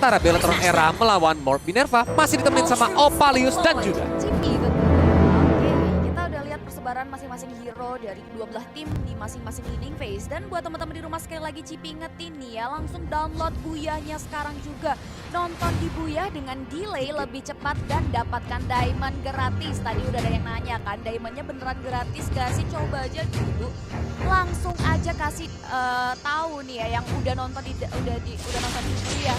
antara Bellatrix Era melawan Morph Minerva masih ditemenin sama Opalius dan juga Chippy tentunya. Oke, kita udah lihat persebaran masing-masing hero dari kedua belah tim di masing-masing leading phase. Dan buat teman-teman di rumah sekali lagi Chippy ingetin nih ya, langsung download Buyahnya sekarang juga. Nonton di Buyah dengan delay lebih cepat dan dapatkan diamond gratis. Tadi udah ada yang nanya kan, diamondnya beneran gratis gak sih? Coba aja dulu. Langsung aja kasih tahu nih ya yang udah nonton di Buyah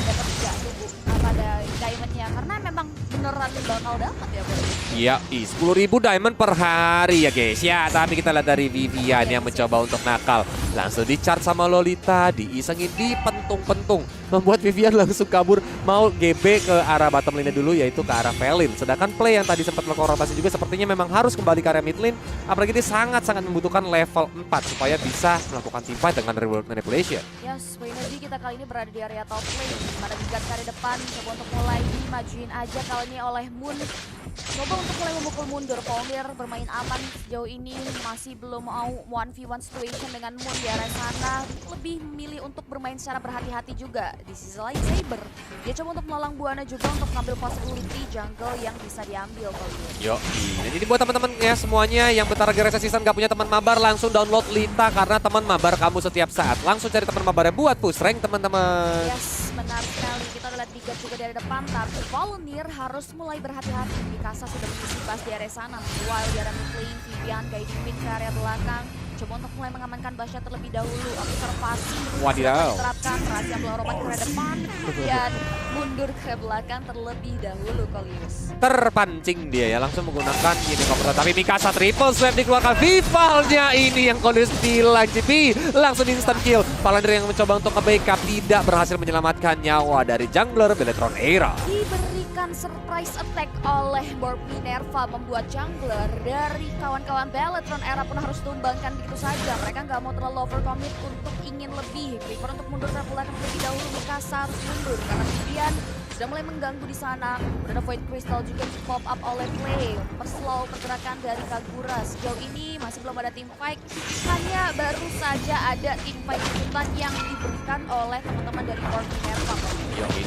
dapat gak tunggu apa ada diamondnya, karena memang beneran bakal dapat ya Bro. iya 10.000 diamond per hari ya guys ya. Tapi kita lihat dari Vivian yang mencoba untuk nakal. Langsung di-charge sama Lolita, diisengin, dipentung-pentung. Membuat Vivian langsung kabur mau GB ke arah bottom lane dulu, yaitu ke arah Felin. Sedangkan Play yang tadi sempat melakukan rotasi juga sepertinya memang harus kembali ke area mid lane. Apalagi dia sangat-sangat membutuhkan level 4 supaya bisa melakukan teamfight dengan reward manipulation. Yes, Energy kita kali ini berada di area top lane. Pada Gigat kari depan, coba untuk mulai dimajuin aja kali ini oleh Moon. Coba untuk mulai memukul mundur. Polmir bermain aman sejauh ini, masih belum mau 1v1 situation dengan Moon di area sana. Lebih memilih untuk bermain secara berhati-hati juga. Di sisi lain Saber, dia coba untuk melalang Buana juga untuk mengambil possibility jungle yang bisa diambil kali ini. Yo, dan ini buat teman-teman ya semuanya yang bentar lagi Reza Season gak punya teman mabar, langsung download Lita karena teman mabar kamu setiap saat. Langsung cari teman mabarnya buat push rank teman-teman. Yes, benar sekali. Kita udah lihat Gigat juga dari depan, tapi Volunteer harus mulai berhati-hati. Mikasa sudah mengisi bas di area sana. While di area mid lane, Vivian guiding mid ke area belakang. Coba untuk mulai mengamankan Basya terlebih dahulu. Observasi Wadidaw. diterapkan, rahasia melorobat ke depan, kemudian mundur ke belakang terlebih dahulu Kolius. Terpancing dia ya, langsung menggunakan ini cover. Tapi Mikasa triple swipe dikeluarkan. Vivalnya ini yang Kolius bilang GP. Langsung instant kill. Palandar yang mencoba untuk nge-backup tidak berhasil menyelamatkan nyawa dari jungler Bellatrix Era. Diberikan surprise attack oleh Morph Minerva, membuat jungler dari kawan-kawan Bellatrix Era pun harus tumbangkan begitu saja. Mereka nggak mau terlalu overcommit untuk ingin lebih. Prefer untuk mundur ke belakang terlebih dahulu. Mikasa harus mundur karena Vivian sudah mulai mengganggu di sana. Udah ada Void Crystal juga di pop up oleh Play. Perslow pergerakan dari Kagura. Sejauh ini masih belum ada team fight. Hanya baru saja ada team fight ikutan yang diberikan oleh teman-teman dari Morph Minerva.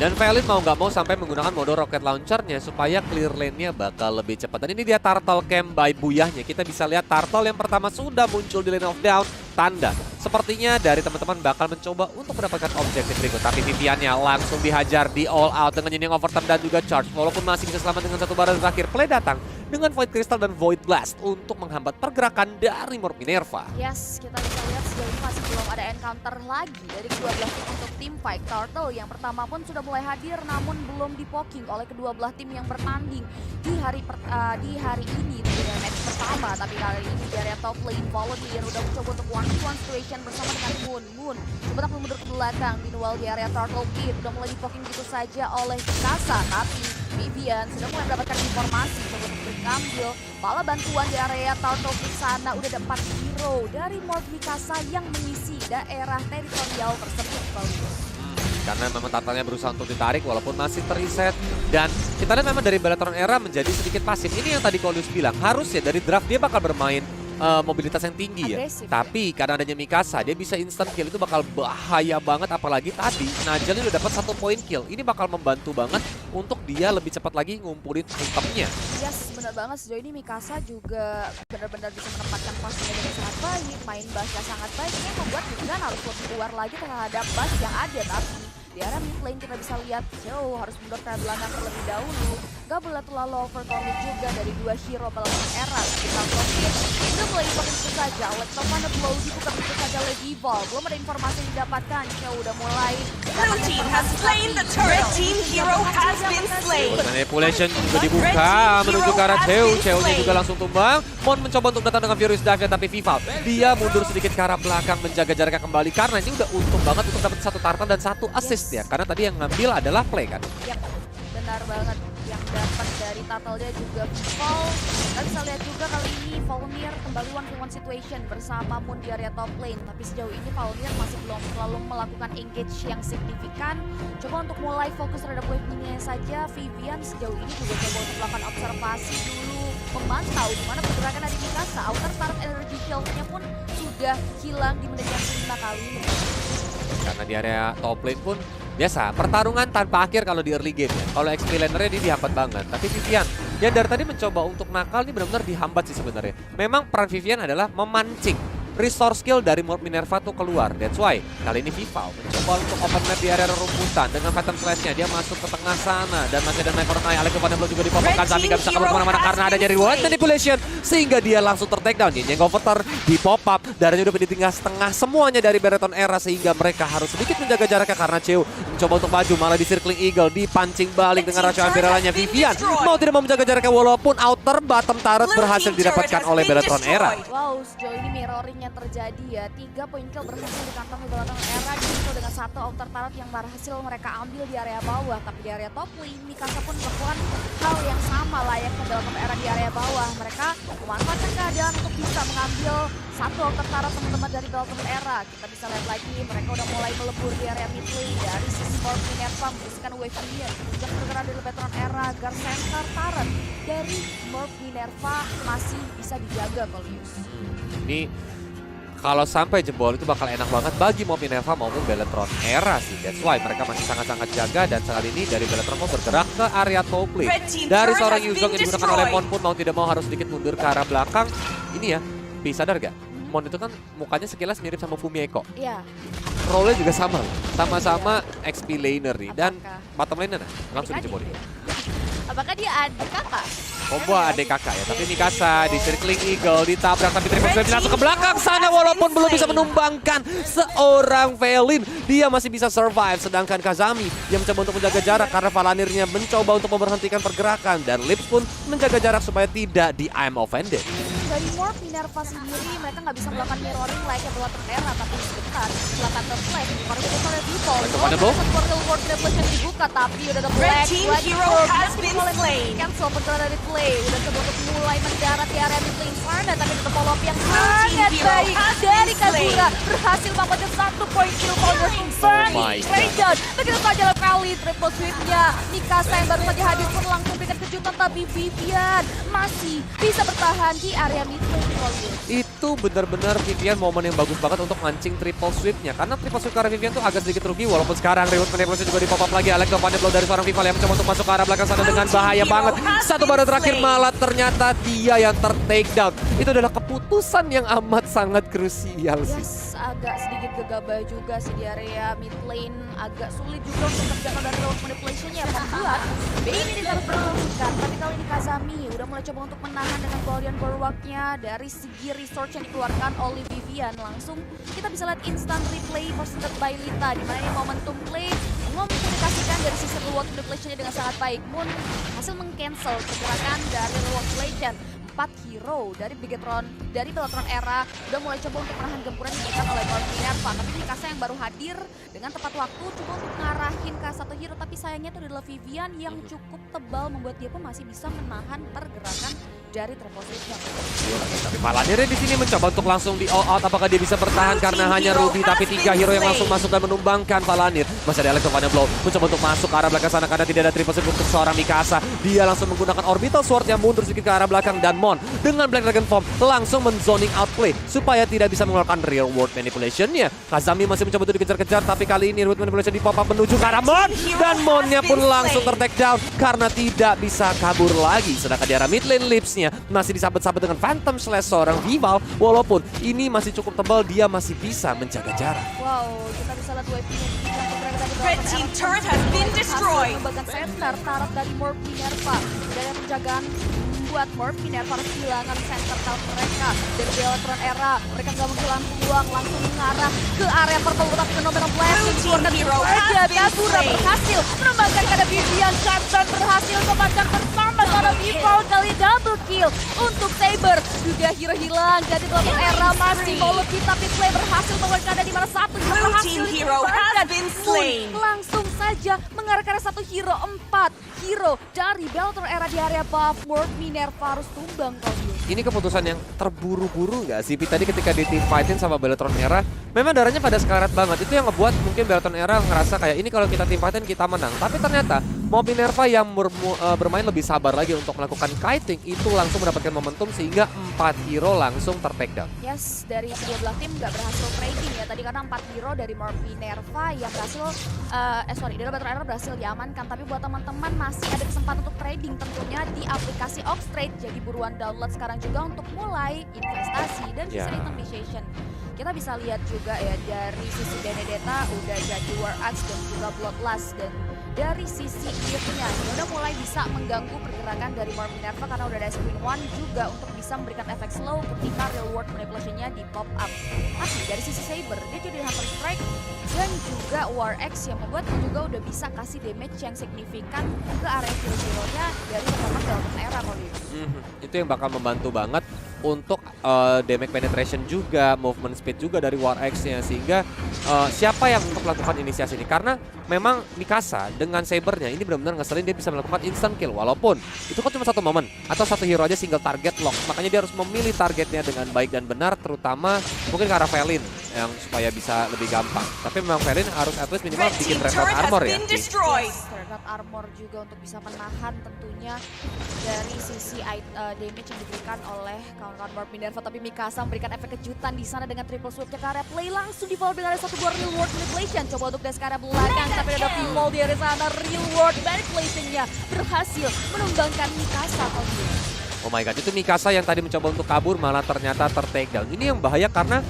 Dan Felin mau nggak mau sampai menggunakan mode rocket launchernya supaya clear lane-nya bakal lebih cepat. Dan ini dia Turtle Camp by Buyahnya. Kita bisa lihat Turtle yang pertama sudah muncul di lane of down. Tanda sepertinya dari teman-teman bakal mencoba untuk mendapatkan objektif berikut. Tapi Viviannya langsung dihajar di all out dengan Yining Overtime dan juga charge. Walaupun masih bisa selamat dengan satu barang terakhir, Play datang dengan Void Crystal dan Void Blast untuk menghambat pergerakan dari Morph Minerva. Yes, kita bisa lihat sejauh ini masih belum ada encounter lagi dari kedua belah tim untuk tim fight. Turtle yang pertama pun sudah mulai hadir namun belum dipoking oleh kedua belah tim yang bertanding di hari ini di match pertama. Tapi kali ini di area top lane, Volunteer udah mencoba untuk one-to-one situation bersama dengan Moon. Coba tak mundur ke belakang, meanwhile di area Turtle Pit udah mulai dipoking begitu saja oleh Mikasa. Tapi Vivian sudah mulai mendapatkan informasi, coba untuk ambil bala bantuan di area Turtle Pit sana. Udah ada 4 hero dari Morph Mikasa yang mengisi daerah teritorial tersebut. Karena memang Turtle-nya berusaha untuk ditarik walaupun masih teriset. Dan kita lihat memang dari Bellatrix Era menjadi sedikit pasif. Ini yang tadi Kolius bilang, harusnya dari draft dia bakal bermain mobilitas yang tinggi ya. Agresif, Tapi karena adanya Mikasa, dia bisa instant kill, itu bakal bahaya banget. Apalagi tadi Najal udah dapat 1 point kill. Ini bakal membantu banget untuk dia lebih cepat lagi ngumpulin itemnya. Yes, benar banget. Sejauh ini Mikasa juga benar-benar bisa menempatkan posisinya dengan sangat baik, main Basya sangat baik. Ini membuat Vivian harus lebih keluar lagi terhadap Bash yang ada. Tapi di area mid lane kita bisa lihat Joe harus mundur ke belakang terlebih dahulu. Gak boleh terlalu overcommit juga dari dua hero Bellatrix Era. Kita profit udah mulai dipakai begitu saja. Electromagnet Blow dibuka begitu saja oleh Devil. Belum ada informasi yang didapatkan. Joe udah mulai Blue team has slain the turret. Team hero has been slain. Manipulation juga dibuka menuju ke arah Cheo. Cheo-nya juga langsung tumbang. Mon mencoba untuk datang dengan Furious Dive tapi Vival dia mundur sedikit ke arah belakang menjaga jaraknya kembali karena ini udah untung banget untuk dapat 1 tartan dan 1 assist ya. Karena tadi yang ngambil adalah Play kan. Yap, benar banget. Yang dapat dari Turtle-nya juga Vival. Kita bisa lihat juga kali ini Volunteer kembali one-to-one situation bersama Moon di area top lane. Tapi sejauh ini Volunteer masih belum terlalu melakukan engage yang signifikan. Coba untuk mulai fokus terhadap wave mininya saja. Vivian sejauh ini juga coba untuk melakukan observasi dulu, memantau di mana pergerakan dari Mikasa. Outer turret energy shield-nya pun sudah hilang di menit yang kelima kali ini. Karena di area top lane pun Biasa, pertarungan tanpa akhir kalau di early game ya. Kalau XP lanernya dia dihambat banget. Tapi Vivian yang dari tadi mencoba untuk nakal ini benar-benar dihambat sih sebenarnya. Memang peran Vivian adalah memancing resource skill dari Morph Minerva tuh keluar. That's why kali ini Vival mencoba untuk open map di area rumputan dengan Phantom Slash-nya. Dia masuk ke tengah sana dan masih ada Knife or Eye. Alex Van juga dipopokkan Kazami gak bisa kabur kemana-mana karena ada dari Reward Manipulation sehingga dia langsung ter-take down. Yang overter di pop up, darahnya udah ditinggal setengah semuanya dari Barathon Era sehingga mereka harus sedikit menjaga jaraknya karena Cheo mencoba untuk maju malah di Circling Eagle dipancing balik dengan rasio Ambiralanya. Vivian mau tidak mau menjaga jaraknya walaupun outer bottom turret berhasil didapatkan oleh Barathon Era. Wow, sejauh ini mirroring yang terjadi ya. 3 poin kill berhasil dikantongi Barathon Era justru dengan 1 outer turret yang berhasil mereka ambil di area bawah. Tapi di area top lane, Mikasa pun melakukan hal yang sama layaknya Barathon Era di area bawah. Mereka memanfaatkan keadaan untuk bisa mengambil 1 outer turret teman-teman dari Barathon Era. Kita bisa lihat lagi mereka udah mulai melebur di area mid lane dari sisi Morph Minerva membersihkan wave ini. Sejak pergerakan dari Barathon Era agar center turret dari Morph Minerva masih bisa dijaga Kolius. Ini kalau sampai jebol itu bakal enak banget bagi Morph Minerva maupun Bellatrix Era sih. That's why mereka masih sangat-sangat jaga dan saat ini dari Bellatrix mau bergerak ke area top lane. Dari seorang Yuzong yang digunakan oleh Mon pun mau tidak mau harus sedikit mundur ke arah belakang. Ini ya, bisa sadar gak? Mon itu kan mukanya sekilas mirip sama Fumieko. Iya. Role-nya juga sama, sama-sama XP laner nih. Dan bottom lane-nya langsung dijebol. Apakah dia adik kakak? Combo adik kakak ya, tapi Mikasa di Circling Eagle ditabrak tapi Triple Swipe langsung ke belakang sana walaupun belum bisa menumbangkan seorang Velin. Dia masih bisa survive sedangkan Kazami yang mencoba untuk menjaga jarak karena Valanirnya mencoba untuk memberhentikan pergerakan dan Lips pun menjaga jarak supaya tidak di I'm offended. Dari Morph Minerva sendiri mereka nggak bisa melakukan mirroring layaknya Barathon Era tapi sebentar setelah counter flash baru kita lihat Default. Portal World Revolution dibuka tapi udah ada Red flash. team hero has been slain. Cancel pergerakan dari play udah coba untuk mulai mendarat di area mid lane sana tapi tetap follow up yang sangat baik dari Kazura berhasil mendapatkan 1 point kill power Burning Trade. Begitu saja kali triple sweep-nya Mikasa yang baru saja hadir pun langsung berikan kejutan tapi Vivian masih bisa bertahan di area mid lane. Itu benar-benar Vivian momen yang bagus banget untuk mancing triple sweep-nya karena triple sweep karena Vivian tuh agak sedikit rugi walaupun sekarang Reward Manipulation juga di pop up lagi. Alex Van blow dari seorang Vival yang mencoba untuk masuk ke arah belakang sana dengan bahaya banget. Satu baru terakhir malah ternyata dia yang ter-take down. Itu adalah keputusan yang amat sangat krusial sih. Yes, agak sedikit gegabah juga sih di area mid lane. Agak sulit juga untuk terjangkau dari Reward Manipulation-nya yang membuat ini harus berkelanjutan. Tapi kali ini Kazami udah mulai coba untuk menahan dengan Guardian Bulwark-nya dari segi resource yang dikeluarkan oleh Vivian. Langsung kita bisa lihat instant replay presented by Lita di mana ini momentum play mengkomunikasikan dari sisi Reward Manipulation-nya dengan sangat baik. Moon hasil meng-cancel pergerakan dari Reward Manipulation. 4 hero dari Bigetron, dari Bellatrix Era udah mulai coba untuk menahan gempuran yang diberikan oleh Morph Minerva. Tapi Mikasa yang baru hadir dengan tepat waktu coba untuk ngarahin ke satu hero. Tapi sayangnya itu adalah Vivian yang cukup tebal membuat dia pun masih bisa menahan pergerakan dari triple sweep-nya. Tapi Valanir di sini mencoba untuk langsung di all out. Apakah dia bisa bertahan karena hanya Ruby tapi 3 hero yang langsung masuk dan menumbangkan Valanir. Masih ada Alex Van blow mencoba untuk masuk ke arah belakang sana karena tidak ada triple sweep untuk seorang Mikasa. Dia langsung menggunakan orbital sword yang mundur sedikit ke arah belakang dan Mon dengan Black Dragon Form langsung men-zoning outplay supaya tidak bisa mengeluarkan real world manipulation-nya. Kazami masih mencoba untuk dikejar-kejar tapi kali ini real world manipulation di pop up menuju ke arah Mon dan Monnya pun langsung ter-take down karena tidak bisa kabur lagi. Sedangkan di arah mid lane Lips-nya masih disabet-sabet dengan Phantom Slash seorang Vival walaupun ini masih cukup tebal dia masih bisa menjaga jarak. Wow, kita bisa lihat wave-nya Red team turret has been destroyed. Membagikan center taraf dari Morph Minerva dari penjagaan membuat Morph Minerva harus kehilangan center taraf mereka dari Bellatrix Era. Mereka nggak menghilang peluang langsung mengarah ke area purple tapi fenomenal blessing keluarkan saja Kazura berhasil menembakkan kepada Vivian. Champion berhasil memandang bersama karena Vival kali double kill untuk Saber. Juga hero hilang jadi Bellatrix Era masih mau lebih tapi Slay berhasil mengeluarkan ada di mana satu hero berhasil langsung saja mengarahkan satu hero. 4 hero dari Bellatrix Era di area buff. Morph Minerva harus tumbang kali. Ini keputusan yang terburu-buru gak sih? Tadi ketika di team fightin sama Bellatrix Era memang darahnya pada sekarat banget. Itu yang ngebuat mungkin Bellatrix Era ngerasa kayak ini kalau kita team fightin kita menang. Tapi ternyata Mob Minerva yang bermain lebih sabar lagi untuk melakukan kiting itu langsung mendapatkan momentum sehingga 4 hero langsung ter-take down. Yes, dari kedua belah tim nggak berhasil trading ya tadi karena 4 hero dari Mob Minerva yang berhasil, dari Battle Era berhasil diamankan. Tapi buat teman-teman masih ada kesempatan untuk trading tentunya di aplikasi Oxtrade. Jadi buruan download sekarang juga untuk mulai investasi dan bisa intimidation. Kita bisa lihat juga ya dari sisi Benedetta udah jadi War Axe dan juga Bloodlust, dan dari sisi Eve-nya udah mulai bisa mengganggu pergerakan dari Mob Minerva karena udah ada Screen One juga untuk bisa memberikan efek slow ketika real world manipulation-nya di pop up. Tapi dari sisi Saber dia jadi Hunter Strike dan juga War Axe yang membuatnya juga udah bisa kasih damage yang signifikan ke area kill-nya dari teman-teman Battle Era kali ini. Itu yang bakal membantu banget untuk damage penetration juga, movement speed juga dari War Axe-nya, sehingga siapa yang untuk melakukan inisiasi ini, karena memang Mikasa dengan Sabernya ini benar-benar ngeselin, dia bisa melakukan instant kill walaupun itu kan cuma satu momen atau satu hero aja single target lock, makanya dia harus memilih targetnya dengan baik dan benar, terutama mungkin ke arah Felin yang supaya bisa lebih gampang. Tapi memang Felin harus at least minimal bikin red dot armor ya. Red dot armor juga untuk bisa menahan tentunya dari sisi damage yang diberikan oleh kawan-kawan Mob Minerva. Tapi Mikasa memberikan efek kejutan di sana dengan triple sweep ke area play, langsung di follow dengan ada satu buah real world manipulation. Coba untuk dash ke area belakang, tapi ada people di area sana. Real world manipulation-nya berhasil menumbangkan Mikasa kali ini. Oh my god, itu Mikasa yang tadi mencoba untuk kabur malah ternyata ter-take down. Ini yang bahaya karena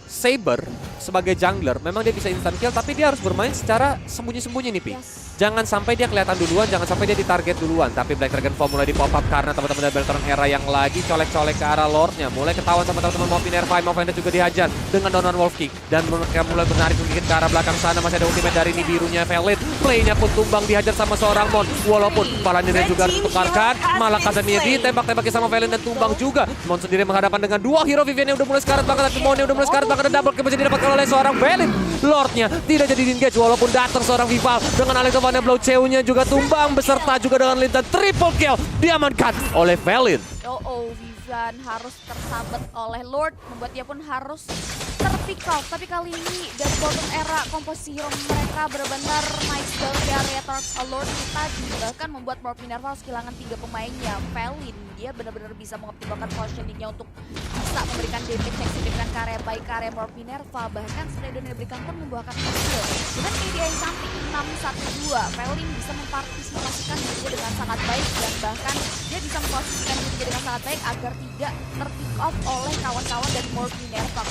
Saber sebagai jungler memang dia bisa instant kill, tapi dia harus bermain secara sembunyi-sembunyi nih Pi. Jangan sampai dia kelihatan duluan, jangan sampai dia ditarget duluan. Tapi Black Dragon Form mulai di pop up karena teman-teman dari Beltron Era yang lagi colek-colek ke arah Lordnya. Mulai ketahuan sama teman-teman Mob Minerva, Mob Vendor juga dihajar dengan Donan Wolf Kick. Dan mereka mulai menarik sedikit ke arah belakang sana, masih ada ultimate dari ini birunya Felin. Playnya pun tumbang, dihajar sama seorang Mon. Walaupun Palanirnya juga harus ditukarkan, malah Kazamiya ditembak-tembakin sama Felin dan tumbang juga. Mon sendiri menghadapan dengan dua hero Vivian yang udah mulai sekarat banget, tapi Monnya udah mulai sekarat banget dan double kill bisa didapatkan oleh seorang Felin. Lordnya tidak jadi di-engage walaupun datang seorang Vival dengan Alex of Blow CU-nya juga tumbang beserta juga dengan lintan triple kill diamankan oleh Felin. Vivian harus tersabet oleh Lord, membuat dia pun harus terpick off. Tapi kali ini dari bottom era komposisi hero mereka benar-benar nice dari area Tarks Lord tadi, bahkan membuat Mob Minerva harus kehilangan 3 pemainnya. Felin dia benar-benar bisa mengoptimalkan positioningnya untuk bisa memberikan damage yang signifikan ke area baik ke area Mob Minerva. Bahkan Spray yang diberikan pun membuahkan hasil. Dengan KDA yang cantik 6-1-2, Felin bisa mempartisipasikan dirinya dengan sangat baik dan bahkan dia bisa memposisikan dirinya dengan sangat baik agar tidak terpick off oleh kawan-kawan dari Mob Minerva.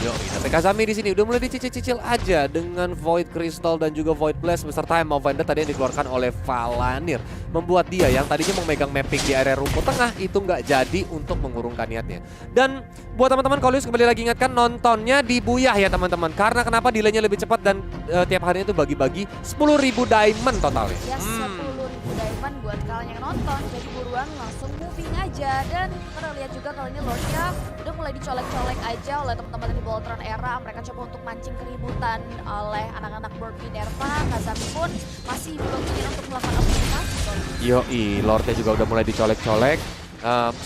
Yo, tapi Kazami di sini udah mulai dicicil-cicil aja dengan Void Crystal dan juga Void Blast beserta Mob Vendor tadi yang dikeluarkan oleh Palanir, membuat dia yang tadinya memegang mapping di area rumput tengah itu nggak jadi untuk mengurungkan niatnya. Dan buat teman-teman Kolius kembali lagi ingatkan nontonnya di Buyah ya teman-teman, karena kenapa delaynya lebih cepat dan tiap harinya itu bagi-bagi 10.000 diamond totalnya. Yes, 10.000 diamond buat kalian yang nonton, jadi buruan langsung moving aja. Dan kita lihat juga kali ini Lordnya udah mulai dicolek-colek aja oleh teman-teman dari Beltron Era. Mereka coba untuk mancing keributan oleh anak-anak Mob Minerva. Kazami pun masih belum ingin untuk melakukan optimisasi. Yoi, Lordnya juga udah mulai dicolek-colek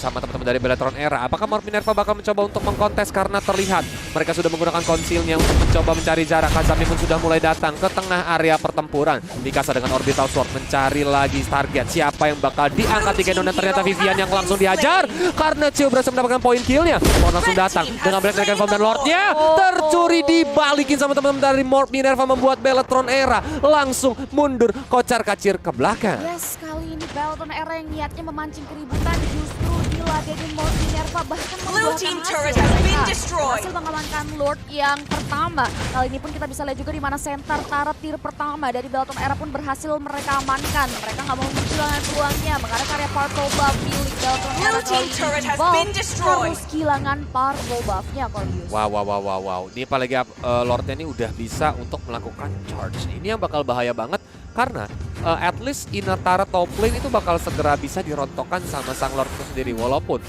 sama teman-teman dari Beltron Era. Apakah Mob Minerva bakal mencoba untuk mengkontes karena terlihat mereka sudah menggunakan konsilnya untuk mencoba mencari jarak. Kazami pun sudah mulai datang ke tengah area pertempuran. Mikasa dengan Orbital Sword mencari lagi target. Siapa yang bakal diangkat di Genon dan ternyata Vivian yang langsung dihajar karena Cio berhasil mendapatkan poin killnya. Mon langsung datang dengan Black Dragon Form dan Lordnya tercuri dibalikin sama teman-teman dari Mob Minerva, membuat Beltron Era langsung mundur kocar-kacir ke belakang. Yes, kali ini Beltron Era yang niatnya memancing keributan justru diladenin Mob Minerva, bahkan membuahkan hasil mengamankan Lord yang pertama. Kali ini pun kita bisa lihat juga di mana center turret tier pertama dari Beltron Era pun berhasil mereka amankan. Mereka nggak mau kehilangan peluangnya, makanya karya purple buff milik Beltron Era kali ini harus kehilangan purple buffnya Kolius. Wow. Ini apalagi Lordnya ini udah bisa untuk melakukan charge. Ini yang bakal bahaya banget karena at least inner turret top lane itu bakal segera bisa dirontokkan sama sang Lord itu sendiri. Walaupun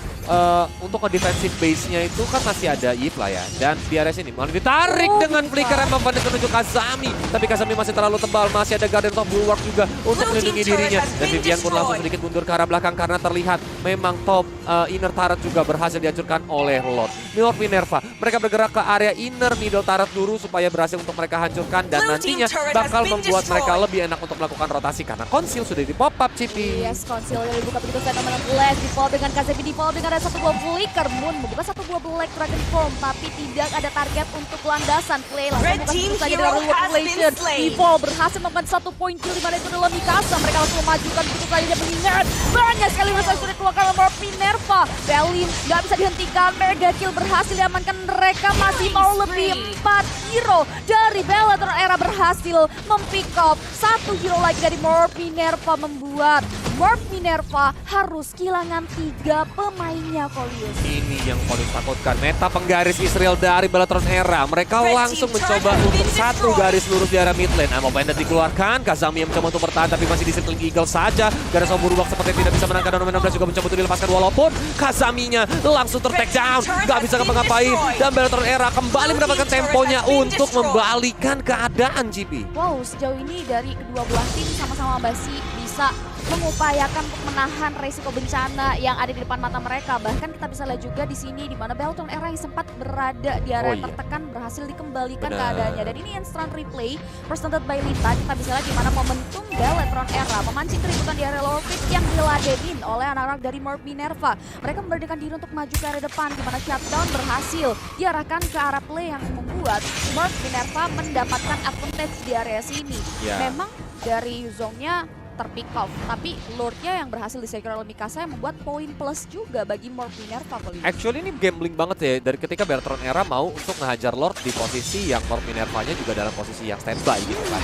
untuk ke defensive base-nya itu kan masih ada Yip lah ya. Dan di area sini malah ditarik dengan flicker yang membantu menuju Kazami. Tapi Kazami masih terlalu tebal, masih ada Guardian of Bulwark juga untuk melindungi dirinya. Dan Vivian pun langsung sedikit mundur ke arah belakang karena terlihat memang top inner turret juga berhasil dihancurkan oleh Lord. Mob Minerva, mereka bergerak ke area inner middle turret dulu supaya berhasil untuk mereka hancurkan dan nantinya bakal membuat mereka lebih enak untuk melakukan rotasi karena Conceal sudah di pop up Cipi. Yes, Conceal dibuka begitu Phenomenal Blast, di-fall dengan Kazemi, di-fall dengan ada satu buah Flicker Moon, membuka satu buah Black Dragon Form, tapi tidak ada target untuk landasan. Play langsung Red buka team begitu saja hero dari has been Population. slain. Di-fall berhasil melakukan satu poin kill, dimana itu adalah Mikasa. Mereka langsung memajukan begitu saja dia mengingat banyak sekali resource sudah keluarkan oleh Minerva. Velin nggak bisa dihentikan, mega kill berhasil diamankan. Mereka masih mau lebih 4 hero dari Bellatrix Era berhasil mempick up satu hero lagi dari Morph Minerva, membuat Morph Minerva harus kehilangan 3 pemainnya, Kolius. Ini yang paling takutkan. Meta penggaris Israel dari Bellatrix Era. Mereka langsung mencoba untuk satu garis lurus di area mid lane. Ammo Bandit dikeluarkan. Kazami yang mencoba untuk bertahan tapi masih di circling Eagle saja. Garis Sombur Rubak seperti tidak bisa menangkan. Dan 16 juga mencoba untuk dilepaskan walaupun Kazaminya langsung ter-take down. Gak bisa ngapa-ngapain. Dan Bellatrix Era kembali mendapatkan temponya untuk membalikan keadaan GP. Wow, sejauh ini dari kedua belah tim sama-sama masih bisa mengupayakan untuk menahan resiko bencana yang ada di depan mata mereka. Bahkan kita bisa lihat juga di sini di mana Bellatrix Era yang sempat berada di area tertekan berhasil dikembalikan keadaannya. Dan ini instant replay presented by Lita. Kita bisa lihat di mana momentum Bellatrix Era memancing keributan di area lower pit yang diladenin oleh anak-anak dari Morph Minerva. Mereka memberdayakan diri untuk maju ke area depan di mana shutdown berhasil diarahkan ke arah play yang membuat Morph Minerva mendapatkan advantage di area sini. Memang dari Yuzongnya terpick off, tapi Lordnya yang berhasil disecure oleh Mikasa yang membuat poin plus juga bagi Morph Minerva. Actually ini gambling banget ya dari ketika Bellatrix Era mau untuk ngehajar Lord di posisi yang Morph Minervanya juga dalam posisi yang standby gitu kan.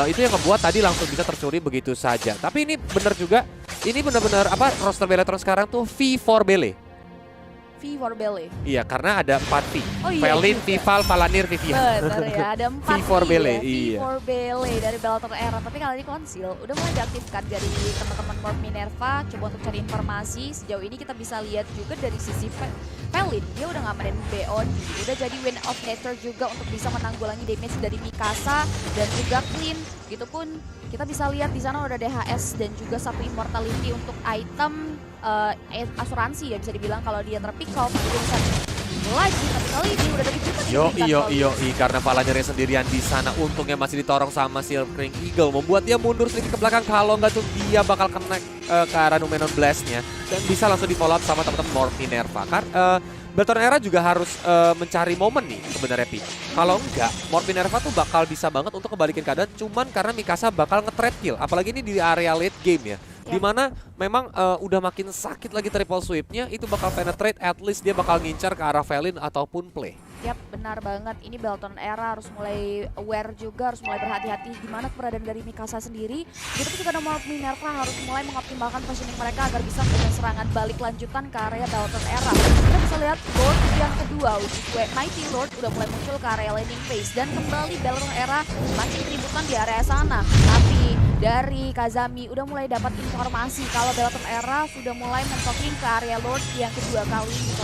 Itu yang membuat tadi langsung bisa tercuri begitu saja. Tapi ini benar juga, ini benar-benar apa roster Bellatrix sekarang tuh V4 Bele. V for Bele. Iya, karena ada 4 V. Oh, iya Velin, juga. Vival, Palanir, Vivian. Benar ya, ada 4 V for Bele, V iya. for Bele dari Bellatrix Era. Tapi kali ini Conceal udah mulai diaktifkan dari teman-teman Morph Minerva. Coba untuk cari informasi. Sejauh ini kita bisa lihat juga dari sisi Velin, dia udah ngamarin BO, udah jadi Win of Nature juga untuk bisa menanggulangi damage dari Mikasa dan juga Clean. Gitu pun kita bisa lihat di sana udah DHS dan juga satu Immortality untuk item asuransi ya bisa dibilang kalau dia terpick off dia bisa lagi, tapi kali ini udah dari kita. Yo, karena Palanirnya sendirian di sana, untungnya masih ditorong sama Silverking Eagle, membuat dia mundur sedikit ke belakang. Kalau nggak tuh dia bakal kena ke arah Numenon Blast-nya dan bisa langsung di follow up sama teman-teman Morph Minerva. Bellatrix Era juga harus mencari momen nih sebenarnya Pi. Kalau enggak, Morph Minerva tuh bakal bisa banget untuk kebalikin keadaan, cuman karena Mikasa bakal nge-trade kill, apalagi ini di area late game ya. Dimana memang udah makin sakit lagi triple sweep-nya, itu bakal penetrate, at least dia bakal ngincar ke arah Velin ataupun play. Yap, benar banget. Ini Bellatrix Era harus mulai aware juga, harus mulai berhati-hati gimana keberadaan dari Mikasa sendiri. Gitu juga ada Morph Minerva harus mulai mengoptimalkan positioning mereka agar bisa memberikan serangan balik lanjutan ke area Bellatrix Era. Kita bisa lihat Lord yang kedua, which is Mighty Lord udah mulai muncul ke area landing phase dan kembali Bellatrix Era mancing keributan di area sana. Tapi dari Kazami udah mulai dapat informasi kalau Bellatrix Era sudah mulai mentoking ke area Lord yang kedua kali ini.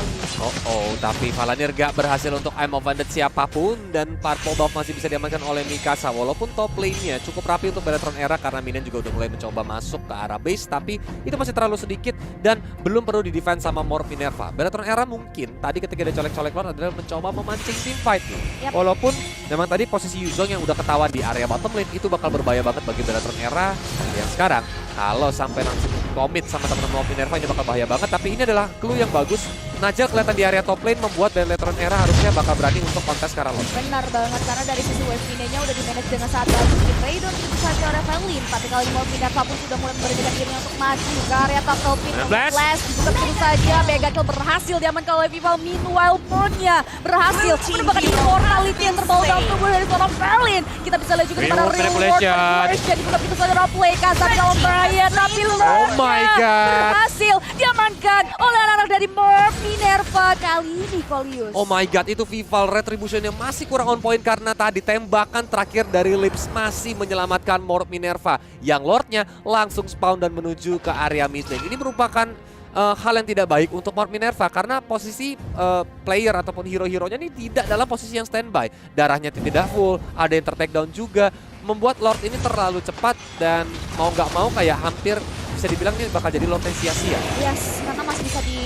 Tapi Palanir gak berhasil untuk I'm Bandit siapapun dan Purple Buff masih bisa diamankan oleh Mikasa. Walaupun top lane-nya cukup rapi untuk Bellatrix Era karena minion juga udah mulai mencoba masuk ke arah base, tapi itu masih terlalu sedikit dan belum perlu di-defense sama Morph Minerva. Bellatrix Era mungkin tadi ketika dia colek-colek Lord adalah mencoba memancing team fight nih. Walaupun memang tadi posisi Yuzong yang udah ketahuan di area bottom lane itu bakal berbahaya banget bagi Bellatrix Era yang sekarang. Kalau sampai langsung komit sama teman-teman Morph Minerva ini bakal bahaya banget, tapi ini adalah clue yang bagus. Najal kelihatan di area top lane membuat Bellatrix Era harusnya bakal berani untuk kontes ke arah Lord. Benar banget, karena dari sisi wave mininya udah di-manage dengan sangat bagus. Di Raidon itu saja oleh Velin, tapi kali Morph Minerva pun sudah mulai memberikan dirinya untuk maju ke area top pit. Flash juga tentu saja, mega kill berhasil diamankan oleh Vival. Meanwhile, Purnya berhasil mendapatkan immortality yang terbawa dalam tubuh dari seorang Velin. Kita bisa lihat juga di mana real world jadi bukan itu saja replay Kazami dalam bahaya, tapi Lordnya berhasil diamankan oleh anak-anak dari Morph Minerva kali ini, Kolius. Oh my god, itu Vival Retribution yang masih kurang on point karena tadi tembakan terakhir dari Lips masih menyelamatkan Morph Minerva. Yang Lordnya langsung spawn dan menuju ke area mid lane. Ini merupakan hal yang tidak baik untuk Morph Minerva karena posisi player ataupun hero-heronya ini tidak dalam posisi yang standby. Darahnya tidak full, ada yang ter-take down juga. Membuat Lord ini terlalu cepat dan mau nggak mau kayak hampir bisa dibilang ini bakal jadi Lord yang sia-sia. Yes, karena masih bisa di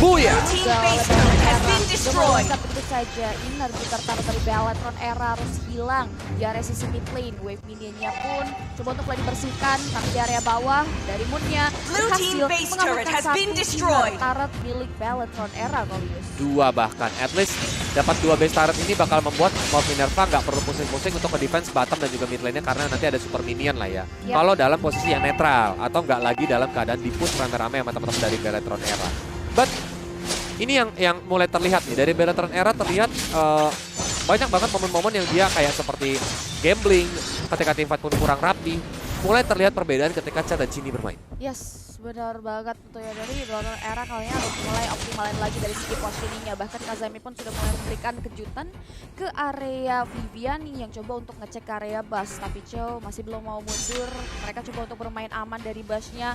Buya! Team base turret has been destroyed. Begitu saja, energi tertaruh dari Bellatrix Era harus hilang di area sisi mid lane. Wave minionnya pun coba untuk mulai dibersihkan, tapi di area bawah dari Moonnya Blue team berhasil base turret mengamankan has satu been inner destroyed. turret milik Bellatrix Era, Golius. 2 bahkan, at least dapat 2 base turret ini bakal membuat Morph Minerva nggak perlu pusing-pusing untuk ke-defense bottom dan juga mid lane-nya karena nanti ada super minion lah ya. Yep. Kalau dalam posisi yang netral atau nggak lagi dalam keadaan di-push rame-rame sama teman-teman dari Bellatrix Era. But ini yang mulai terlihat nih, dari Bellatrix Era terlihat banyak banget momen-momen yang dia kayak seperti gambling, ketika team fight pun kurang rapi. Mulai terlihat perbedaan ketika Cha dan Cini bermain. Yes, benar banget tuh ya, dari Bellatrix Era kalinya harus mulai optimalin lagi dari segi positioningnya. Bahkan Kazami pun sudah mulai memberikan kejutan ke area Viviani yang coba untuk ngecek ke area bus, tapi Cho masih belum mau mundur. Mereka coba untuk bermain aman dari busnya,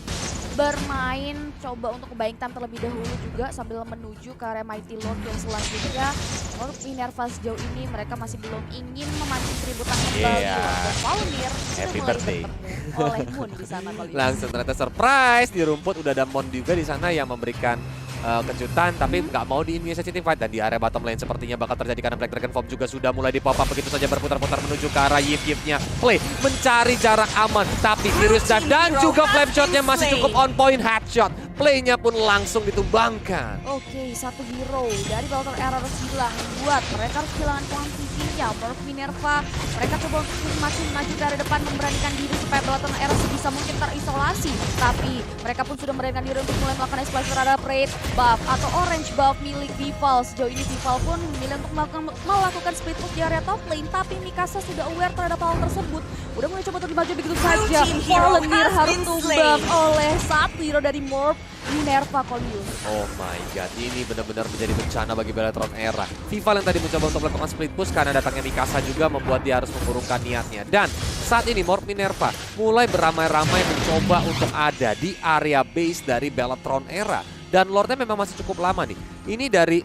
bermain coba untuk buying time terlebih dahulu juga sambil menuju ke area Mighty Lord yang selanjutnya. Menurut Minerva sejauh ini mereka masih belum ingin memancing keributan kembali. Dan Paulmir Happy mulai birthday. bertemu oleh Moon di sana kali ini. Langsung ternyata surprise di rumput udah ada Mon juga di sana yang memberikan kejutan, tapi nggak mau di-initiasi team fight. Dan di area bottom lane sepertinya bakal terjadi karena Black Dragon Form juga sudah mulai di pop up begitu saja berputar-putar menuju ke arah Yip-Yipnya. Play mencari jarak aman, tapi Furious Dive dan juga Flame Shot-nya masih cukup on point, headshot. Play-nya pun langsung ditumbangkan. Oke, satu hero dari Bellatrix Era harus hilang, membuat mereka harus kehilangan kuantitinya. Menurut Minerva, mereka coba untuk semakin maju ke area depan, memberanikan diri supaya Bellatrix Era sebisa mungkin terisolasi. Tapi mereka pun sudah memberanikan diri untuk mulai melakukan splash terhadap raid buff atau orange buff milik Vival. Sejauh ini Vival pun memilih untuk melakukan split push di area top lane, tapi Mikasa sudah aware terhadap hal tersebut. Udah mulai coba untuk dimaju begitu saja. team hero Palantir has harus been tumbang slain. oleh satu hero dari Morph Minerva Colius. Oh my god, ini benar-benar menjadi bencana bagi Bellatrix Era. Vival yang tadi mencoba untuk melakukan split push karena datangnya Mikasa juga membuat dia harus mengurungkan niatnya. Dan saat ini Morph Minerva mulai beramai-ramai mencoba untuk ada di area base dari Bellatrix Era. Dan Lordnya memang masih cukup lama nih. Ini dari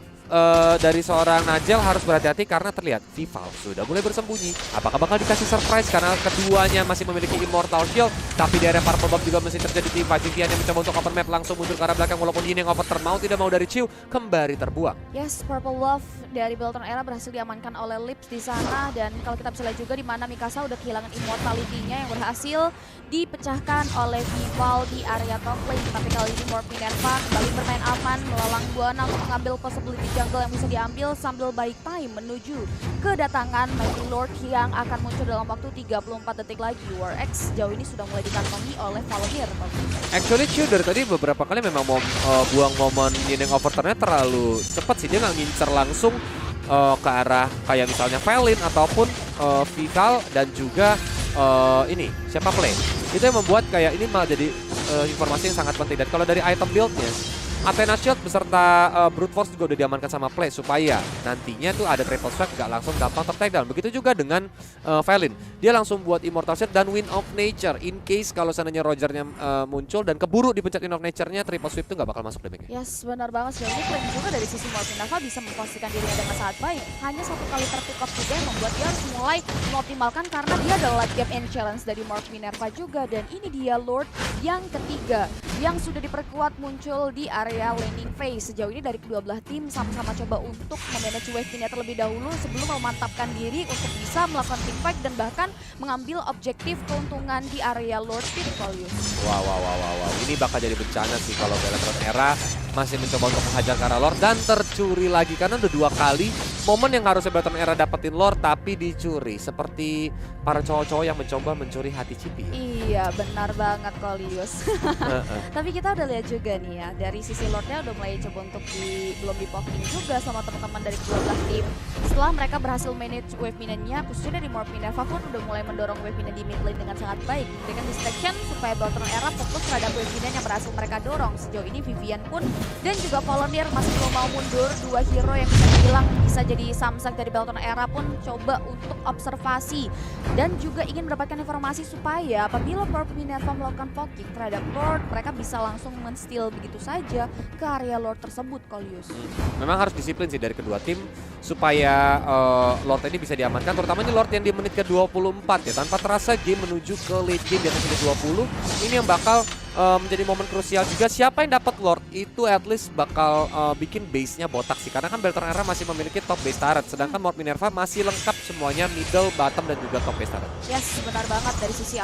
seorang Najel harus berhati-hati karena terlihat Vival sudah mulai bersembunyi. Apakah bakal dikasih surprise karena keduanya masih memiliki Immortal Shield, tapi di area Purple Bomb juga masih terjadi team fight. Vivian yang mencoba untuk open map langsung mundur ke arah belakang walaupun ini yang overturn mau tidak mau dari Chiu kembali terbuang. Yes, Purple Wolf dari Bellatrix Era berhasil diamankan oleh Lips di sana, dan kalau kita bisa lihat juga di mana Mikasa udah kehilangan immortality-nya yang berhasil dipecahkan oleh Vival di area top lane. Tapi kali ini Morph Minerva kembali bermain aman, melalang buana untuk mengambil possibility jungle yang bisa diambil sambil buying time menuju kedatangan Mighty Lord yang akan muncul dalam waktu 34 detik lagi. War X jauh ini sudah mulai dikantongi oleh Valomir. Actually Chiu dari tadi beberapa kali memang mau buang momen ini overturnnya terlalu cepat sih. Dia nggak ngincer langsung ke arah kayak misalnya Felin ataupun Vital dan juga ini siapa Play. Itu yang membuat kayak ini malah jadi informasi yang sangat penting. Dan kalau dari item build-nya, Athena Shield beserta Brute Force juga udah diamankan sama Play supaya nantinya tuh ada triple strike gak langsung gampang take down. Begitu juga dengan Felin, dia langsung buat Immortal Shield dan Wind of Nature in case kalau seandainya Rogernya muncul dan keburu dipencet Wind of Nature-nya, triple sweep tuh gak bakal masuk damage-nya. Yes, benar banget. Sejauh ini Flame juga dari sisi Morph Minerva bisa memposisikan dirinya dengan sangat baik. Hanya satu kali terpick off juga yang membuat dia harus mulai mengoptimalkan karena dia adalah game end challenge dari Morph Minerva juga. Dan ini dia Lord yang ketiga yang sudah diperkuat muncul di area laning phase. Sejauh ini dari kedua belah tim sama-sama coba untuk memanage wave-nya terlebih dahulu sebelum memantapkan diri untuk bisa melakukan team fight dan bahkan mengambil objektif keuntungan di area Lord Pit Volume. Wow. Ini bakal jadi bencana sih kalau Bellatrix Era masih mencoba untuk menghajar ke arah Lord dan tercuri lagi karena udah 2 kali momen yang harusnya Bellatrix Era dapetin Lord tapi dicuri, seperti para cowok-cowok yang mencoba mencuri hati Cipi. Iya, benar banget Colius. Tapi kita udah lihat juga nih ya, dari sisi Lordnya udah mulai coba untuk belum di-poking juga sama teman-teman dari kedua belah tim. Setelah mereka berhasil manage wave minionnya, khususnya dari Morph Minerva pun udah mulai mendorong wave minion di mid lane dengan sangat baik. Memberikan distraction supaya Bellatrix Era fokus terhadap wave minion yang berhasil mereka dorong. Sejauh ini Vivian pun dan juga Valomir masih belum mau mundur. 2 hero yang bisa dibilang bisa jadi samsak dari Bellatrix Era pun coba untuk observasi dan juga ingin mendapatkan informasi supaya apabila Morph Minerva melakukan poking terhadap Lord, mereka bisa langsung men-steal begitu saja ke area Lord tersebut, Colius. Memang harus disiplin sih dari kedua tim supaya Lord ini bisa diamankan, terutama ini Lord yang di menit ke-24 ya. Tanpa terasa game menuju ke late game di atas menit 20, ini yang bakal menjadi momen krusial juga. Siapa yang dapat Lord itu at least bakal bikin base-nya botak sih. Karena kan Beltron Era masih memiliki top base turret. Sedangkan Mord Minerva masih lengkap semuanya middle, bottom, dan juga top base turret. Yes, benar banget. Dari sisi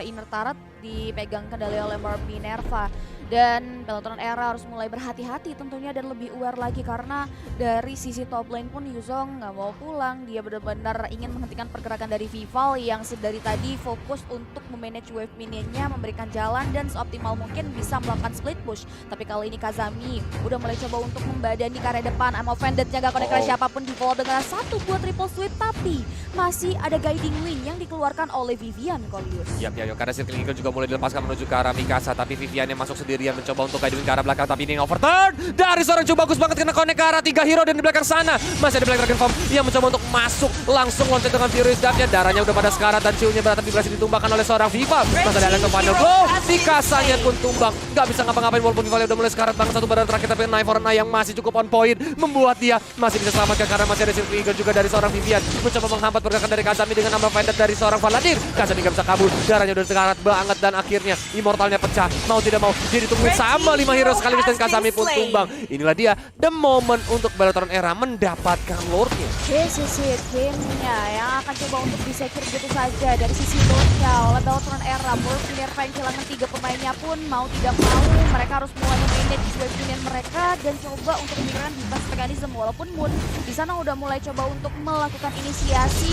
inner turret dipegang kendali oleh Mord Minerva. Dan Beltron Era harus mulai berhati-hati tentunya dan lebih aware lagi karena dari sisi top lane pun Yuzong nggak mau pulang. Dia benar-benar ingin menghentikan pergerakan dari Vival yang dari tadi fokus untuk memanage wave minionnya, memberikan jalan dan seoptimal mungkin bisa melakukan split push. Tapi kali ini Kazami udah mulai coba untuk membadani ke area depan. I'm offended, gak connect siapapun di follow dengan 1 buat triple sweep, tapi masih ada guiding link yang dikeluarkan oleh Vivian Kolius. Yap, karena Circling Eagle juga mulai dilepaskan menuju ke arah Mikasa, tapi Vivian yang masuk sendirian mencoba untuk guiding ke arah belakang, tapi ini overturn dari seorang coba bagus banget kena connect ke arah 3 hero dan di belakang sana masih ada Black Dragon Form yang mencoba untuk masuk langsung loncat dengan Furious Dapnya. Darahnya udah pada sekarat dan ciunya berarti berhasil ditumbangkan oleh seorang Viva. Masih ada ke final blow, Mikasanya pun tumbang, gak bisa ngapa-ngapain walaupun Viva udah mulai sekarat banget satu badan terakhir, tapi Knife for Knife yang masih cukup on point membuat dia masih bisa selamatkan karena masih ada Circling Eagle juga dari seorang Vivian mencoba menghambat pergerakan dari Kazami dengan nama Vendor dari seorang Valadir. Kazami gak bisa kabur, darahnya udah sekarat banget dan akhirnya Immortalnya pecah. Mau tidak mau dia ditungguin sama 5 hero sekaligus dan Kazami pun tumbang. Inilah dia the moment untuk Beltron Era mendapatkan Lordnya. This is it, gamenya yang akan coba untuk disecure gitu saja dari sisi Lordnya oleh Beltron Era. Mord Minerva yang kehilangan 3 pemainnya pun mau tidak mau mereka harus mulai manage wave minion mereka dan coba untuk memikirkan defense mechanism. Walaupun Moon di sana udah mulai coba untuk melakukan inisiasi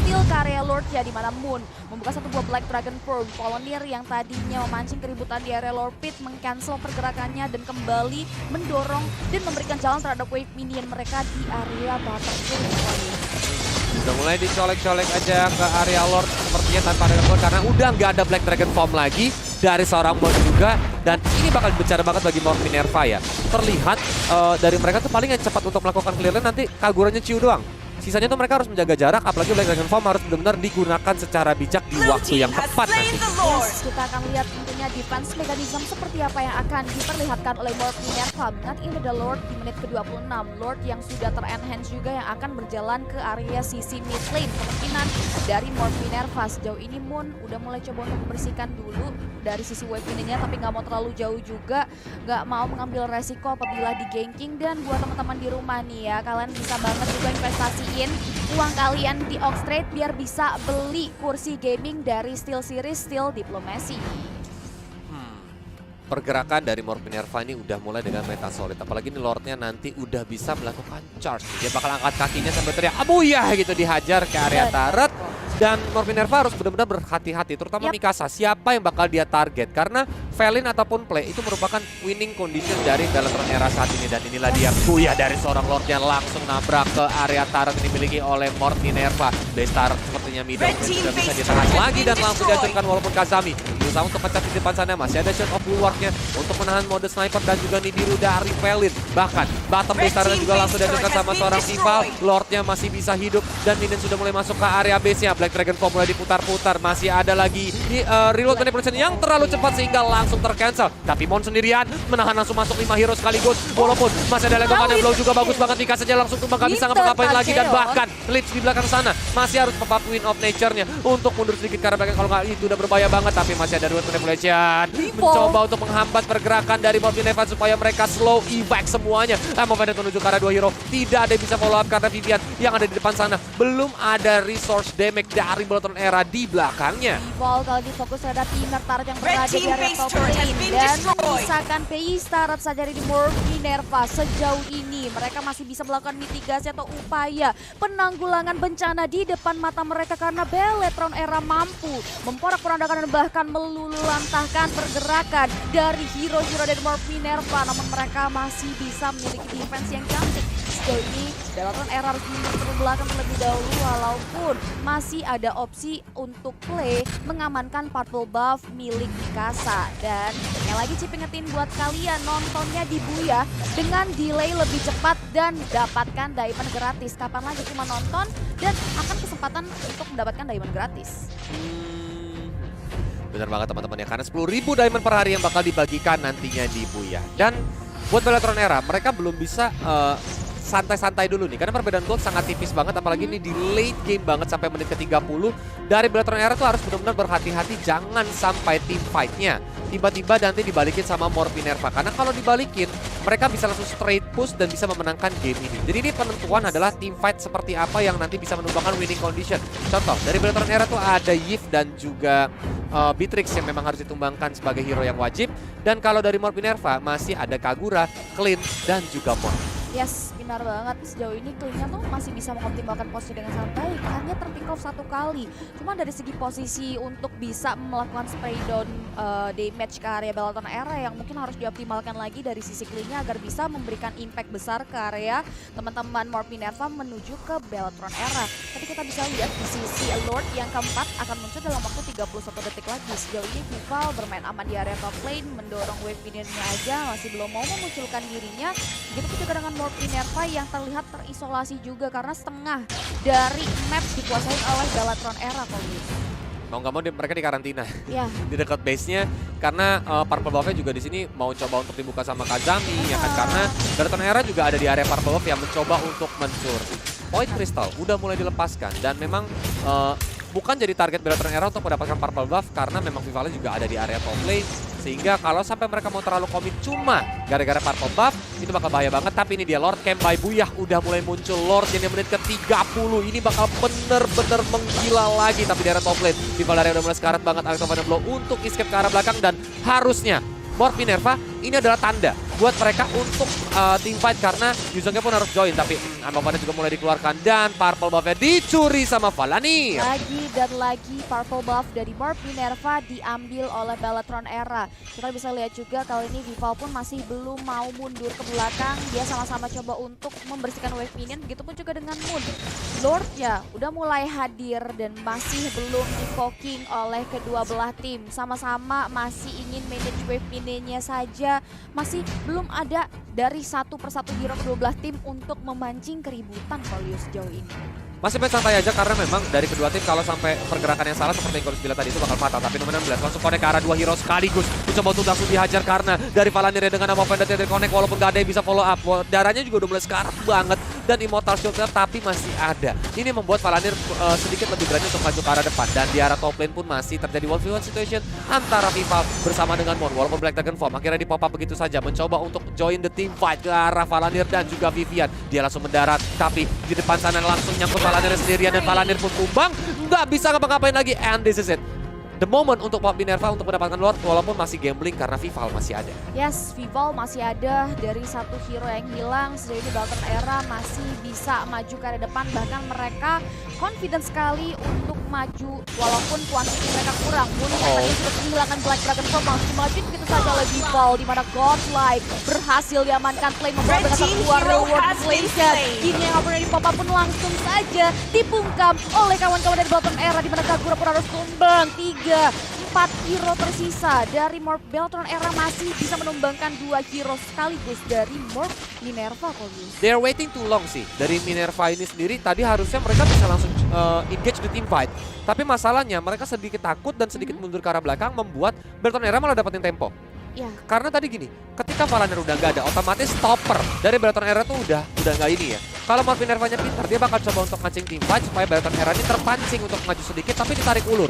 steal ke area Lord ya, di mana Moon membuka 1 buah Black Dragon Form. Volunteer yang tadinya memancing keributan di area Lord Pit mengcancel pergerakannya dan kembali mendorong dan memberikan jalan terhadap wave minion mereka di area battlefield. Udah mulai dicolek-colek aja ke area Lord sepertinya tanpa ada gangguan karena udah nggak ada Black Dragon Form lagi dari seorang Moon juga. Dan ini bakal bicara banget bagi Mord Minerva ya. Terlihat dari mereka tuh paling yang cepat untuk melakukan clear lane nanti kagurannya Ciu doang. Sisanya tuh mereka harus menjaga jarak, apalagi Black Dragon Form harus benar-benar digunakan secara bijak di waktu yang tepat nanti. Yes, kita akan lihat tentunya defense mechanism seperti apa yang akan diperlihatkan oleh Mord Minerva. Mengingat ini ada Lord di menit ke-26, Lord yang sudah ter-enhance juga yang akan berjalan ke area sisi mid lane. Kemungkinan dari Mord Minerva sejauh ini Moon udah mulai coba untuk membersihkan dulu dari sisi wave minionnya, tapi nggak mau terlalu jauh juga, nggak mau mengambil resiko apabila di ganking. Dan buat teman-teman di rumah nih ya, kalian bisa banget juga investasiin uang kalian di Oxtrade biar bisa beli kursi gaming dari Steel Series, Steel Diplomacy. Pergerakan dari Mord Minerva ini udah mulai dengan meta solid, apalagi nih Lordnya nanti udah bisa melakukan charge. Dia bakal angkat kakinya sampai teriak abuyah gitu, dihajar ke area turret. Dan Mord Minerva harus benar-benar berhati-hati, terutama Mikasa, siapa yang bakal dia target. Karena Felin ataupun play itu merupakan winning condition dari Beltron Era saat ini. Dan inilah dia buyah dari seorang Lord yang langsung nabrak ke area turret yang dimiliki oleh Mord Minerva. Base turret sepertinya middle sudah bisa ditahan lagi dan langsung dihancurkan walaupun Kazami berusaha untuk pecah di depan sana. Masih ada shot of bulwarknya untuk menahan mode sniper dan juga Nibiru dari Felin. Bahkan bottom base turret juga langsung dihancurkan sama seorang Vival. Lordnya masih bisa hidup dan minion sudah mulai masuk ke area base-nya. Black Dragon Form mulai diputar-putar. Masih ada lagi reload manipulation yang terlalu cepat sehingga langsung tercancel. Tapi Mon sendirian menahan langsung masuk 5 hero sekaligus. Walaupun masih ada Lego Final Blow juga bagus banget. Dika saja langsung tumbang, gak bisa ngapa-ngapain lagi. Dan bahkan Lips di belakang sana masih harus pop up Wind of Nature-nya untuk mundur sedikit karena belakang. Kalau nggak itu udah berbahaya banget. Tapi masih ada reload manipulation mencoba untuk menghambat pergerakan dari Mord Minerva supaya mereka slow evac semuanya. Mau Vendor menuju ke arah 2 hero. Tidak ada yang bisa follow up karena Vivian yang ada di depan sana belum ada resource damage dari Beltron Era di belakangnya. Vival kali ini fokus terhadap inner turret yang berada di area top lane dan menyisakan base turret saja dari Mord Minerva. Sejauh ini mereka masih bisa melakukan mitigasi atau upaya penanggulangan bencana di depan mata mereka karena Beltron Era mampu memporak-porandakan dan bahkan meluluhlantahkan pergerakan dari hero-hero dari Mord Minerva. Namun mereka masih bisa memiliki defense yang cantik. Sejauh ini Beltron Era harus mundur ke belakang terlebih dahulu walaupun masih ada opsi untuk play mengamankan purple buff milik Mikasa. Dan yang lagi Cip ingetin buat kalian nontonnya di Booyah dengan delay lebih cepat dan dapatkan diamond gratis. Kapan lagi cuma nonton dan akan kesempatan untuk mendapatkan diamond gratis. Benar banget teman-teman ya, karena 10.000 diamond per hari yang bakal dibagikan nantinya di Booyah. Dan buat Beltron Era mereka belum bisa santai-santai dulu nih, karena perbedaan gold sangat tipis banget, apalagi ini di late game banget sampai menit ke-30. Dari Beltron Era tuh harus benar-benar berhati-hati jangan sampai team fight-nya tiba-tiba nanti dibalikin sama Morph Minerva. Karena kalau dibalikin, mereka bisa langsung straight push dan bisa memenangkan game ini. Jadi ini penentuan adalah team fight seperti apa yang nanti bisa menumbangkan winning condition. Contoh, dari Bellatrix Era tuh ada Yif dan juga Beatrix yang memang harus ditumbangkan sebagai hero yang wajib. Dan kalau dari Morph Minerva masih ada Kagura, Clean, dan juga Morph. Yes, benar banget. Sejauh ini Clean-nya tuh masih bisa mengoptimalkan posisi dengan sangat baik. Hanya terpick off 1 kali. Cuma dari segi posisi untuk bisa melakukan spray down damage ke area Bellatrix Era yang mungkin harus dioptimalkan lagi dari sisi Clean-nya agar bisa memberikan impact besar ke area teman-teman Morph Minerva menuju ke Bellatrix Era. Tapi kita bisa lihat di sisi Lord yang keempat akan muncul dalam waktu 31 detik lagi. Sejauh ini Vival bermain aman di area top lane, mendorong wave minion-nya aja, masih belum mau memunculkan dirinya. Begitu juga dengan Morph Minerva yang terlihat terisolasi juga karena setengah dari map dikuasai oleh Bellatrix Era kok. Mau nggak mau mereka di karantina Ya. di dekat base-nya karena Purple Buff-nya juga di sini mau coba untuk dibuka sama Kazami ya kan, karena Bellatrix Era juga ada di area Purple Buff yang mencoba untuk mencuri. Point Crystal udah mulai dilepaskan dan memang bukan jadi target Bellatrix Era untuk mendapatkan Purple Buff karena memang Vivalnya juga ada di area top lane. Sehingga kalau sampai mereka mau terlalu komit cuma gara-gara Purple Buff, itu bakal bahaya banget. Tapi ini dia Lord Camp by Buyah udah mulai muncul. Lord yang di menit ke-30 ini bakal bener-bener menggila lagi. Tapi di area top lane, Vival dari udah mulai sekarat banget Electro Blow untuk escape ke arah belakang. Dan harusnya Morph Minerva ini adalah tanda buat mereka untuk team fight karena Yuzongnya pun harus join. Tapi Amavana juga mulai dikeluarkan dan Purple Buff-nya dicuri sama Valanir. Lagi dan lagi Purple Buff dari Morph Minerva diambil oleh Bellatrix Era. Kita bisa lihat juga kali ini Vival pun masih belum mau mundur ke belakang. Dia sama-sama coba untuk membersihkan wave minion. Begitupun juga dengan Moon. Lord ya udah mulai hadir dan masih belum di-poking oleh kedua belah tim. Sama-sama masih ingin manage wave minionnya saja. Masih belum ada dari satu persatu hero kedua belah tim untuk memancing keributan kalau sejauh ini. Masih main santai aja karena memang dari kedua tim kalau sampai pergerakan yang salah seperti yang Chorus bilang tadi itu bakal fatal. Tapi nomor 16 langsung connect ke arah 2 hero sekaligus. Dicoba untuk langsung dihajar karena dari Valanir dengan nama Vendetta dari connect walaupun gak ada yang bisa follow up. Darahnya juga udah mulai sekarat banget dan Immortal Shieldnya tapi masih ada. Ini membuat Valanir sedikit lebih berani untuk maju ke arah depan. Dan di arah top lane pun masih terjadi 1v1 situation antara Vival bersama dengan Mon. Walaupun Black Dragon Form akhirnya di pop up begitu saja. Mencoba untuk join the team fight ke arah Valanir dan juga Vivian. Dia langsung mendarat tapi di depan sana langsung nyangkut Valanir sendirian dan Valanir pun tumbang. Nggak bisa ngapa-ngapain lagi and this is it. The moment untuk Morph Minerva untuk mendapatkan Lord walaupun masih gambling karena Vival masih ada. Yes, Vival masih ada dari satu hero yang hilang. Sejauh ini Bellatrix Era masih bisa maju ke arah depan. Bahkan mereka confident sekali untuk maju walaupun kuantiti mereka kurang. Moon yang sudah kehilangan Black Dragon Form langsung maju begitu saja oleh Vival. Di mana Godlike berhasil diamankan Flame membawa dengan satu buah reward inflation. Ini yang pernah di-pop up pun langsung saja dipungkam oleh kawan-kawan dari Bellatrix Era. Di mana Kagura pun harus tumbang. 4 hero tersisa dari Morph Bellatrix Era masih bisa menumbangkan 2 hero sekaligus dari Morph Minerva. They're waiting too long sih. Dari Minerva ini sendiri tadi harusnya mereka bisa langsung engage the team fight. Tapi masalahnya mereka sedikit takut dan sedikit mundur ke arah belakang membuat Bellatrix Era malah dapetin tempo. Ya. Karena tadi gini, ketika Valanir udah nggak ada, otomatis stopper dari Bellatrix Era tuh udah nggak ini ya. Kalau Morph Minervanya pintar, dia bakal coba untuk mancing team fight supaya Bellatrix Era ini terpancing untuk maju sedikit tapi ditarik ulur.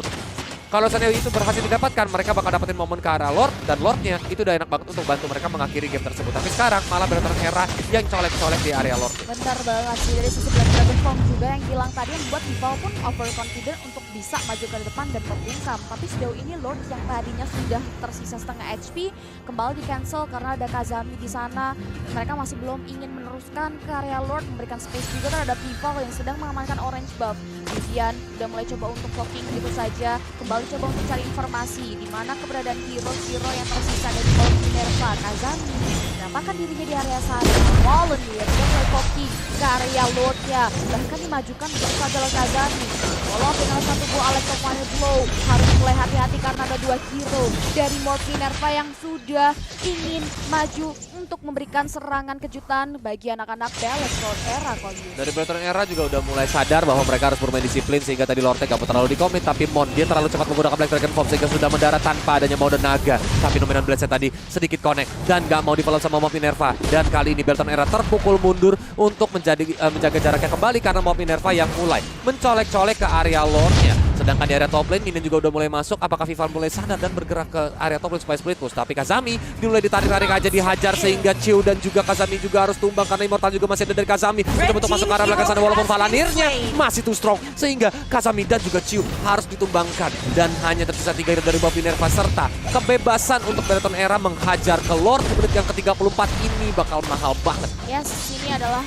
Kalau seandainya itu berhasil didapatkan, mereka bakal dapetin momen ke arah Lord dan Lordnya itu udah enak banget untuk bantu mereka mengakhiri game tersebut. Tapi sekarang malah Bellatrix Era yang colek-colek di area Lord. Benar banget sih, dari sisi Black Dragon Form juga yang hilang tadi yang membuat Vival pun overconfident untuk bisa maju ke depan dan membungkam. Tapi sejauh ini Lord yang tadinya sudah tersisa setengah HP kembali di cancel karena ada Kazami di sana. Mereka masih belum ingin meneruskan ke area Lord, memberikan space juga terhadap Vival yang sedang mengamankan orange buff. Vivian udah mulai coba untuk blocking gitu saja, kembali coba untuk cari informasi di mana keberadaan hero-hero yang tersisa dari Morph Minerva. Kazami menampakkan dirinya di area sana. Valanir udah mulai blocking ke area Lordnya, bahkan dimajukan begitu saja oleh Kazami. Walau dengan satu buah Electro Blow harus mulai hati-hati karena ada 2 hero dari Morph Minerva yang sudah ingin maju untuk memberikan serangan kejutan bagi anak-anak Bellatrix Era. Dari Bellatrix Era juga udah mulai sadar bahwa mereka harus bermain disiplin sehingga tadi Lordnya gak terlalu di-commit, tapi Mon dia terlalu cepat menggunakan Black Dragon Form sehingga sudah mendarat tanpa adanya Mode Naga. Tapi Nominant Blade tadi sedikit connect dan gak mau di-follow sama Morph Minerva. Dan kali ini Bellatrix Era terpukul mundur untuk menjaga jaraknya kembali karena Morph Minerva yang mulai mencolek-colek ke area Lordnya. Sedangkan di area top lane, Minion juga udah mulai masuk. Apakah Vival mulai sadar dan bergerak ke area top lane supaya split push? Tapi Kazami mulai ditarik-tarik aja, dihajar sehingga Chiu dan juga Kazami juga harus tumbang karena Immortal juga masih ada dari Kazami. Untuk masuk ke arah belakang sana walaupun Valanirnya masih too strong sehingga Kazami dan juga Chiu harus ditumbangkan. Dan hanya tersisa 3 hero dari Bob Minerva serta kebebasan untuk Beleton Era menghajar ke Lord di menit yang ke-34 ini bakal mahal banget. Yes, ini adalah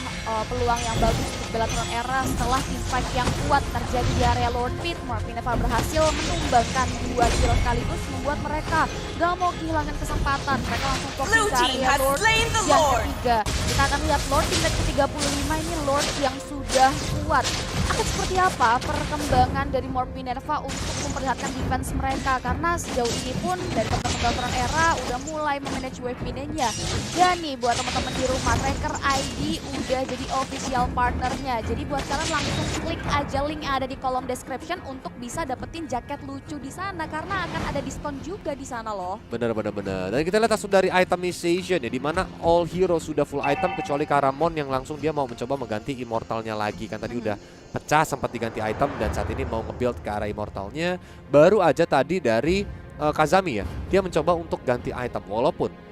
peluang yang bagus untuk Bellatrix Era setelah teamfight yang kuat terjadi di area Lord Pit. Minerva berhasil menumbangkan 2 hero sekaligus membuat mereka gak mau kehilangan kesempatan. Mereka langsung fokus Blue ke team area has Lord slain the yang Lord. ketiga. Kita akan lihat Lord di menit ke-35 ini Lord yang sudah kuat. Akan seperti apa perkembangan dari Morph Minerva untuk memperlihatkan defense mereka, karena sejauh ini pun dari teman-teman Bellatrix Era udah mulai memanage wave minionnya. Dan nih buat teman-teman di rumah, Tracker ID udah jadi official partnernya. Jadi buat kalian langsung klik aja link yang ada di kolom description untuk bisa dapetin jaket lucu di sana, karena akan ada diskon juga di sana loh. Bener. Dan kita lihat langsung dari itemization ya, dimana all hero sudah full item kecuali Karamon yang langsung dia mau mencoba mengganti immortalnya lagi. Kan tadi udah pecah sempat diganti item dan saat ini mau nge-build ke arah immortalnya. Baru aja tadi dari Kazami ya, dia mencoba untuk ganti item walaupun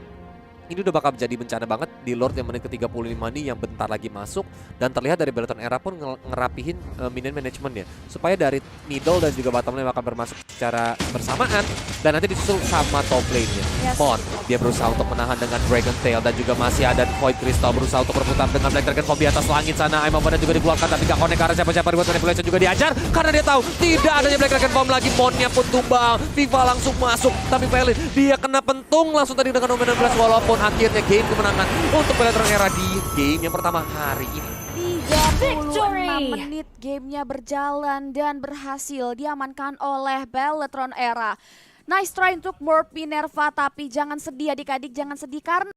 ini udah bakal jadi bencana banget di Lord yang menit ke-35 nih yang bentar lagi masuk. Dan terlihat dari Beleton Era pun ngerapihin minion management ya, supaya dari middle dan juga bottom lane bakal bermasuk secara bersamaan dan nanti disusul sama top lane-nya. Yes. Mon, dia berusaha untuk menahan dengan Dragon Tail dan juga masih ada Void Crystal berusaha untuk berputar dengan Black Dragon Bomb di atas langit sana. Aim of Wonder juga dikeluarkan tapi gak connect karena siapa-siapa, Reward Manipulation juga diajar karena dia tahu tidak adanya Black Dragon Bomb lagi. Monnya pun tumbang, Viva langsung masuk tapi Felin dia kena pentung langsung tadi dengan Omen Blast walaupun akhirnya game kemenangan untuk Bellatrix Era di game yang pertama hari ini. 36 menit gamenya berjalan dan berhasil diamankan oleh Bellatrix Era. Nice try untuk Morph Minerva, tapi jangan sedih adik-adik, jangan sedih karena